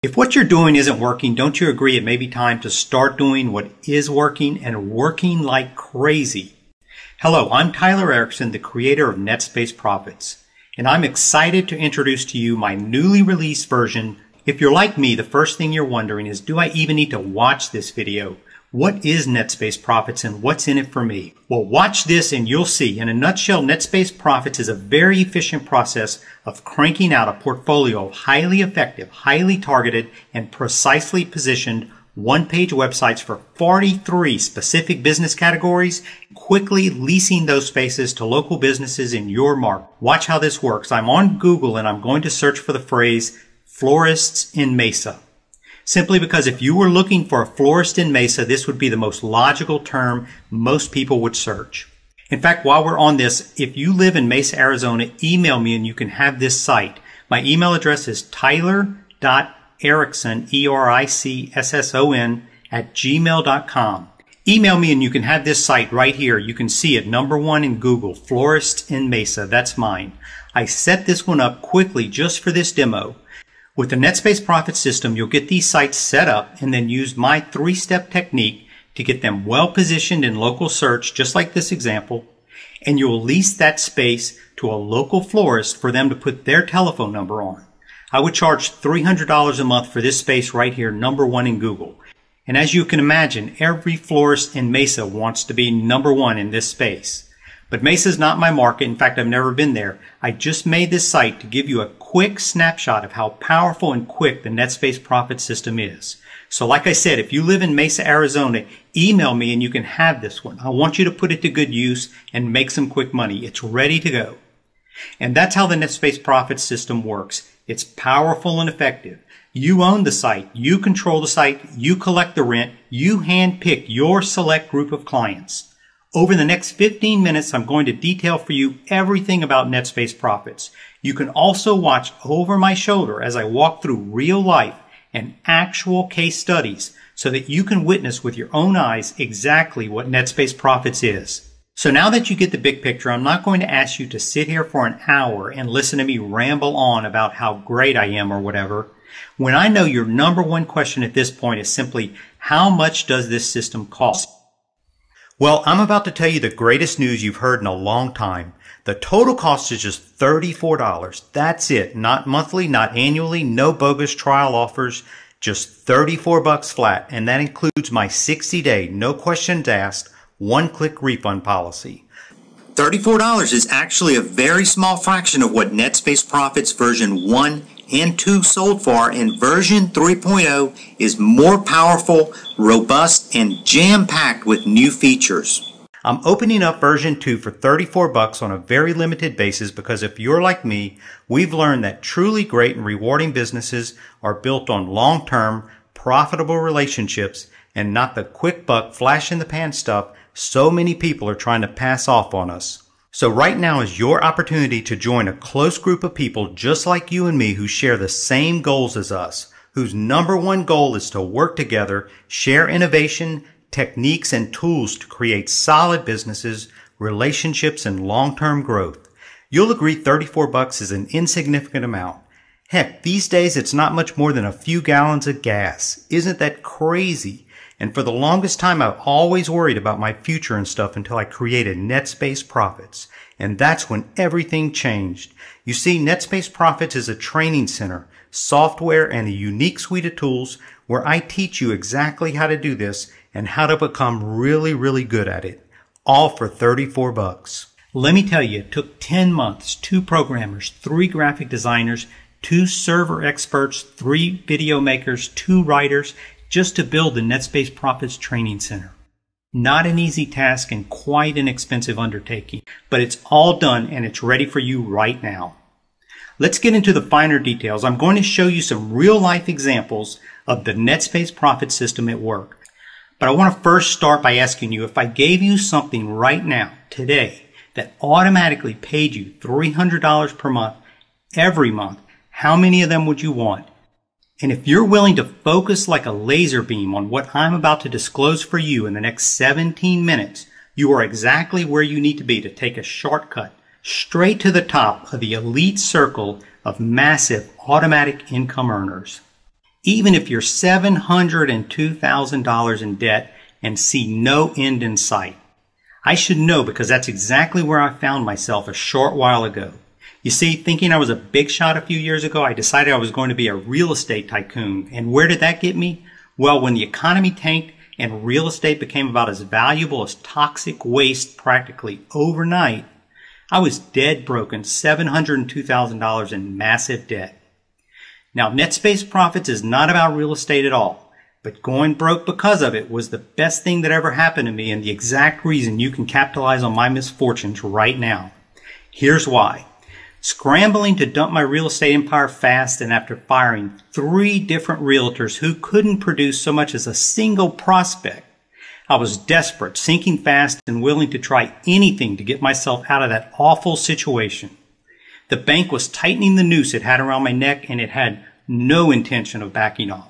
If what you're doing isn't working, don't you agree it may be time to start doing what is working and working like crazy? Hello, I'm Tyler Erickson, the creator of NetSpace Profits, and I'm excited to introduce to you my newly released version. If you're like me, the first thing you're wondering is, do I even need to watch this video? What is NetSpace Profits and what's in it for me? Well, watch this and you'll see. In a nutshell, NetSpace Profits is a very efficient process of cranking out a portfolio of highly effective, highly targeted, and precisely positioned one-page websites for 43 specific business categories, quickly leasing those spaces to local businesses in your market. Watch how this works. I'm on Google and I'm going to search for the phrase florists in Mesa. Simply because if you were looking for a florist in Mesa, this would be the most logical term most people would search. In fact, while we're on this, if you live in Mesa, Arizona, email me and you can have this site. My email address is tyler.erickson, E-R-I-C-S-S-O-N, @gmail.com. Email me and you can have this site right here. You can see it, #1 in Google, Florist in Mesa. That's mine. I set this one up quickly just for this demo. With the NetSpace Profit system, you'll get these sites set up and then use my 3-step technique to get them well positioned in local search, just like this example, and you'll lease that space to a local florist for them to put their telephone number on. I would charge $300 a month for this space right here, #1 in Google. And as you can imagine, every florist in Mesa wants to be #1 in this space. But Mesa's not my market. In fact, I've never been there. I just made this site to give you a quick snapshot of how powerful and quick the NetSpace Profit system is. So like I said, if you live in Mesa, Arizona, email me and you can have this one. I want you to put it to good use and make some quick money. It's ready to go. And that's how the NetSpace Profit system works. It's powerful and effective. You own the site. You control the site. You collect the rent. You handpick your select group of clients. Over the next 15 minutes, I'm going to detail for you everything about NetSpace Profits. You can also watch over my shoulder as I walk through real life and actual case studies so that you can witness with your own eyes exactly what NetSpace Profits is. So now that you get the big picture, I'm not going to ask you to sit here for an hour and listen to me ramble on about how great I am or whatever, when I know your #1 question at this point is simply, how much does this system cost? Well, I'm about to tell you the greatest news you've heard in a long time. The total cost is just $34. That's it. Not monthly, not annually, no bogus trial offers, just $34 flat. And that includes my 60-day, no questions asked, one-click refund policy. $34 is actually a very small fraction of what NetSpace Profits version 1 and 2 sold for, and version 3.0 is more powerful, robust, and jam-packed with new features. I'm opening up version 2 for $34 on a very limited basis because if you're like me, we've learned that truly great and rewarding businesses are built on long-term, profitable relationships and not the quick buck, flash-in-the-pan stuff so many people are trying to pass off on us. So right now is your opportunity to join a close group of people just like you and me who share the same goals as us, whose #1 goal is to work together, share innovation, techniques, and tools to create solid businesses, relationships, and long-term growth. You'll agree $34 is an insignificant amount. Heck, these days it's not much more than a few gallons of gas. Isn't that crazy? And for the longest time, I've always worried about my future and stuff until I created NetSpace Profits. And that's when everything changed. You see, NetSpace Profits is a training center, software, and a unique suite of tools where I teach you exactly how to do this and how to become really, really good at it. All for $34. Let me tell you, it took 10 months, 2 programmers, 3 graphic designers, 2 server experts, 3 video makers, 2 writers, just to build the NetSpace Profits Training Center. Not an easy task and quite an expensive undertaking, but it's all done and it's ready for you right now. Let's get into the finer details. I'm going to show you some real-life examples of the NetSpace Profit system at work. But I want to first start by asking you, if I gave you something right now, today, that automatically paid you $300 per month, every month, how many of them would you want? And if you're willing to focus like a laser beam on what I'm about to disclose for you in the next 17 minutes, you are exactly where you need to be to take a shortcut straight to the top of the elite circle of massive automatic income earners. Even if you're $702,000 in debt and see no end in sight. I should know because that's exactly where I found myself a short while ago. You see, thinking I was a big shot a few years ago, I decided I was going to be a real estate tycoon. And where did that get me? Well, when the economy tanked and real estate became about as valuable as toxic waste practically overnight, I was dead broken, $702,000 in massive debt. Now, net space profits is not about real estate at all. But going broke because of it was the best thing that ever happened to me and the exact reason you can capitalize on my misfortunes right now. Here's why. Scrambling to dump my real estate empire fast and after firing 3 different realtors who couldn't produce so much as a single prospect, I was desperate, sinking fast, and willing to try anything to get myself out of that awful situation. The bank was tightening the noose it had around my neck and it had no intention of backing off.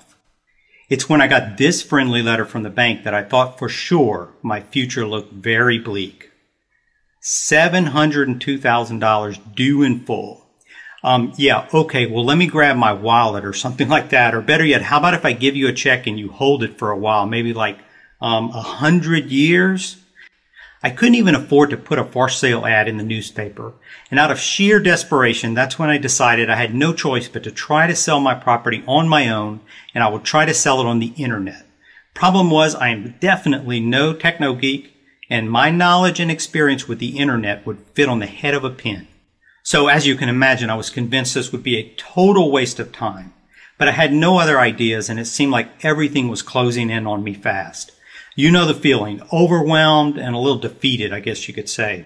It's when I got this friendly letter from the bank that I thought for sure my future looked very bleak. $702,000 due in full. Okay, well, let me grab my wallet or something like that. Or better yet, how about if I give you a check and you hold it for a while, maybe like 100 years? I couldn't even afford to put a for sale ad in the newspaper. And out of sheer desperation, that's when I decided I had no choice but to try to sell my property on my own, and I would try to sell it on the internet. Problem was, I am definitely no techno geek, and my knowledge and experience with the internet would fit on the head of a pin. So as you can imagine, I was convinced this would be a total waste of time. But I had no other ideas, and it seemed like everything was closing in on me fast. You know the feeling, overwhelmed and a little defeated, I guess you could say.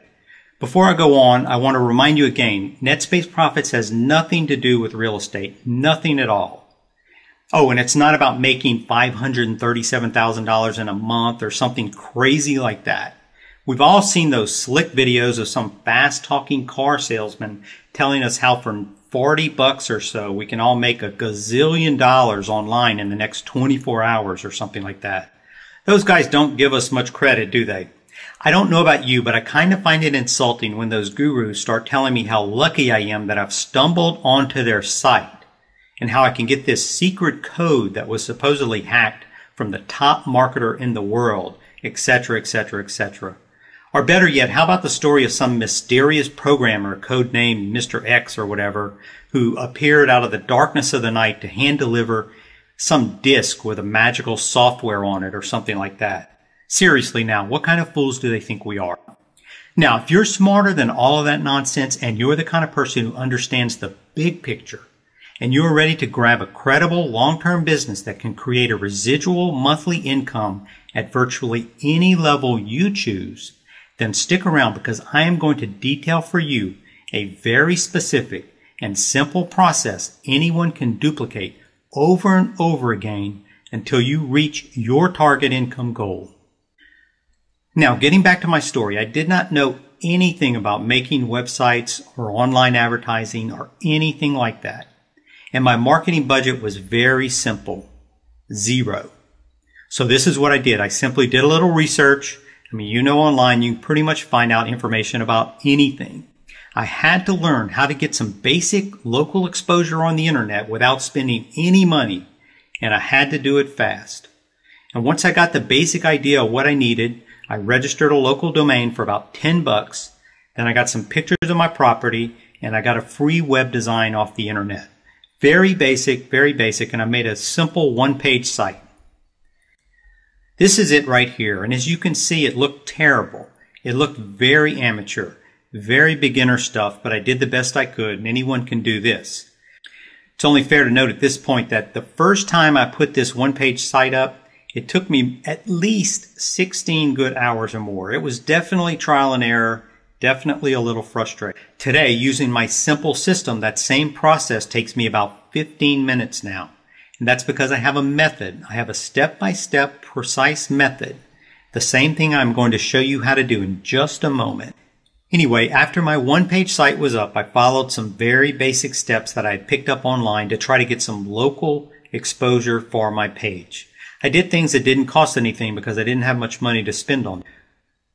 Before I go on, I want to remind you again, net space profits has nothing to do with real estate, nothing at all. Oh, and it's not about making $537,000 in a month or something crazy like that. We've all seen those slick videos of some fast-talking car salesman telling us how for $40 or so we can all make a gazillion dollars online in the next 24 hours or something like that. Those guys don't give us much credit, do they? I don't know about you, but I kind of find it insulting when those gurus start telling me how lucky I am that I've stumbled onto their site and how I can get this secret code that was supposedly hacked from the top marketer in the world, etc., etc., etc. Or better yet, how about the story of some mysterious programmer, codenamed Mr. X or whatever, who appeared out of the darkness of the night to hand deliver some disk with a magical software on it or something like that. Seriously now, what kind of fools do they think we are? Now, if you're smarter than all of that nonsense and you're the kind of person who understands the big picture and you're ready to grab a credible long-term business that can create a residual monthly income at virtually any level you choose, then stick around because I am going to detail for you a very specific and simple process anyone can duplicate over and over again until you reach your target income goal. Now, getting back to my story, I did not know anything about making websites or online advertising or anything like that. And my marketing budget was very simple, $0. So this is what I did. I simply did a little research. I mean, you know, online you can pretty much find out information about anything. I had to learn how to get some basic local exposure on the internet without spending any money, and I had to do it fast. And once I got the basic idea of what I needed, I registered a local domain for about $10. Then I got some pictures of my property, and I got a free web design off the internet. Very basic, and I made a simple one-page site. This is it right here, and as you can see, it looked terrible. It looked very amateur. Very beginner stuff, but I did the best I could, and anyone can do this. It's only fair to note at this point that the first time I put this one-page site up, it took me at least 16 good hours or more. It was definitely trial and error, definitely a little frustrating. Today, using my simple system, that same process takes me about 15 minutes now. And that's because I have a method. I have a step-by-step, precise method. The same thing I'm going to show you how to do in just a moment. Anyway, after my one-page site was up, I followed some very basic steps that I had picked up online to try to get some local exposure for my page. I did things that didn't cost anything because I didn't have much money to spend on it.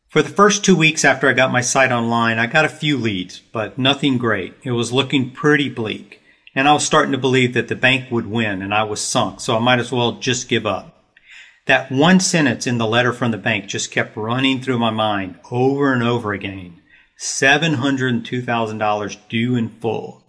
For the first 2 weeks after I got my site online, I got a few leads, but nothing great. It was looking pretty bleak. and I was starting to believe that the bank would win and I was sunk, so I might as well just give up. That one sentence in the letter from the bank just kept running through my mind over and over again. $702,000 due in full.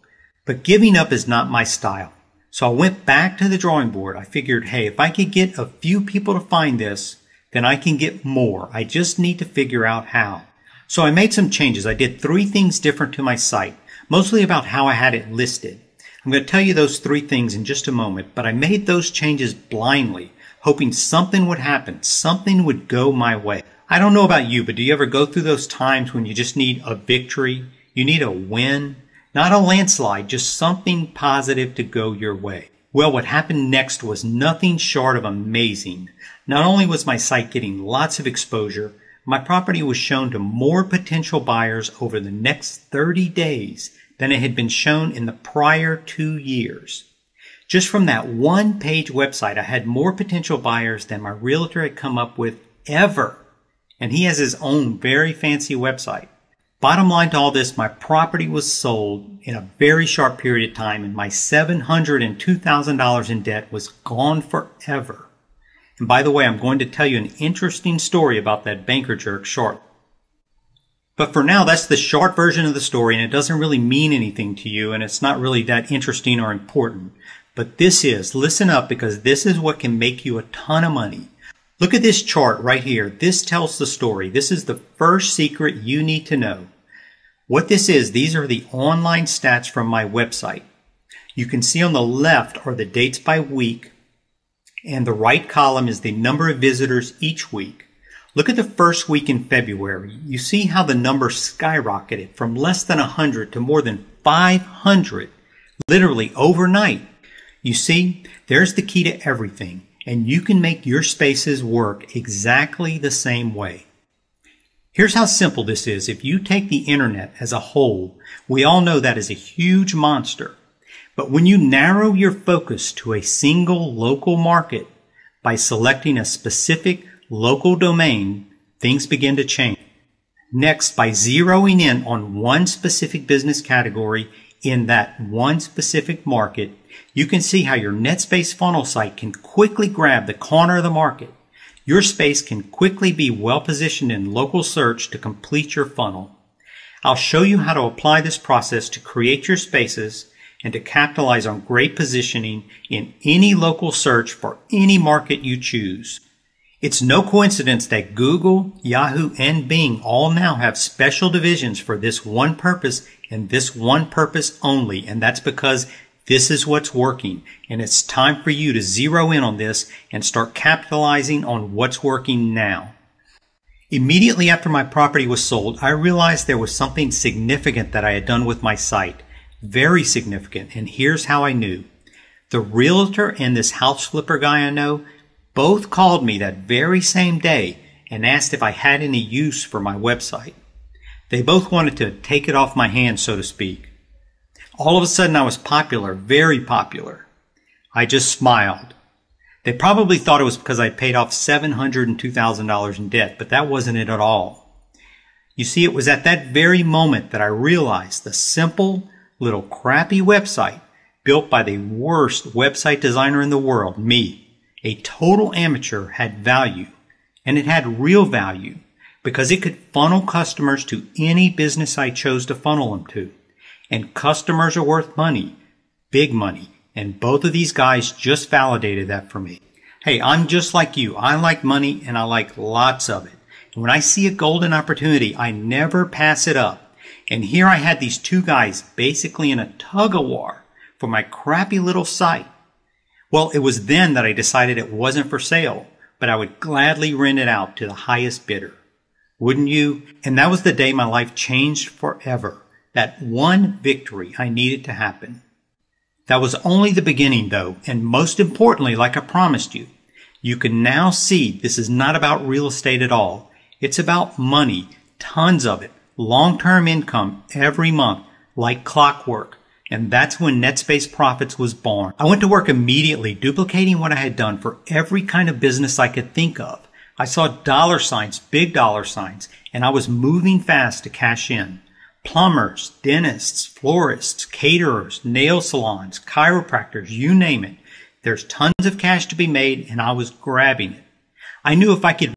But giving up is not my style. So I went back to the drawing board. I figured, hey, if I could get a few people to find this, then I can get more. I just need to figure out how. So I made some changes. I did 3 things different to my site, mostly about how I had it listed. I'm going to tell you those 3 things in just a moment, but I made those changes blindly, hoping something would happen, something would go my way. I don't know about you, but do you ever go through those times when you just need a victory? You need a win? Not a landslide, just something positive to go your way. Well, what happened next was nothing short of amazing. Not only was my site getting lots of exposure, my property was shown to more potential buyers over the next 30 days than it had been shown in the prior 2 years. Just from that one-page website, I had more potential buyers than my realtor had come up with ever. And he has his own very fancy website. Bottom line to all this, my property was sold in a very short period of time, and my $702,000 in debt was gone forever. And by the way, I'm going to tell you an interesting story about that banker jerk shortly. But for now, that's the short version of the story, and it doesn't really mean anything to you, and it's not really that interesting or important. But this is, listen up, because this is what can make you a ton of money. Look at this chart right here. This tells the story. This is the first secret you need to know. What this is, these are the online stats from my website. You can see on the left are the dates by week, and the right column is the number of visitors each week. Look at the first week in February. You see how the number skyrocketed from less than 100 to more than 500, literally overnight. You see, there's the key to everything, and you can make your spaces work exactly the same way. Here's how simple this is. If you take the internet as a whole, we all know that is a huge monster. But when you narrow your focus to a single local market by selecting a specific local domain, things begin to change. Next, by zeroing in on one specific business category in that one specific market, you can see how your NetSpace funnel site can quickly grab the corner of the market. Your space can quickly be well positioned in local search to complete your funnel. I'll show you how to apply this process to create your spaces and to capitalize on great positioning in any local search for any market you choose. It's no coincidence that Google, Yahoo, and Bing all now have special divisions for this one purpose and this one purpose only, and that's because this is what's working, and it's time for you to zero in on this and start capitalizing on what's working now. Immediately after my property was sold, I realized there was something significant that I had done with my site. Very significant, and here's how I knew. The realtor and this house flipper guy I know both called me that very same day and asked if I had any use for my website. They both wanted to take it off my hands, so to speak. All of a sudden I was popular, very popular. I just smiled. They probably thought it was because I paid off $702,000 in debt, but that wasn't it at all. You see, it was at that very moment that I realized the simple, little crappy website built by the worst website designer in the world, me, a total amateur, had value. And it had real value because it could funnel customers to any business I chose to funnel them to. And customers are worth money, big money. And both of these guys just validated that for me. Hey, I'm just like you. I like money and I like lots of it. And when I see a golden opportunity, I never pass it up. And here I had these two guys basically in a tug-of-war for my crappy little site. Well, it was then that I decided it wasn't for sale, but I would gladly rent it out to the highest bidder. Wouldn't you? And that was the day my life changed forever. That one victory I needed to happen. That was only the beginning, though, and most importantly, like I promised you, you can now see this is not about real estate at all. It's about money, tons of it, long-term income every month, like clockwork. And that's when NetSpace Profits was born. I went to work immediately, duplicating what I had done for every kind of business I could think of. I saw dollar signs, big dollar signs, and I was moving fast to cash in. Plumbers, dentists, florists, caterers, nail salons, chiropractors, you name it. There's tons of cash to be made, and I was grabbing it. I knew if I could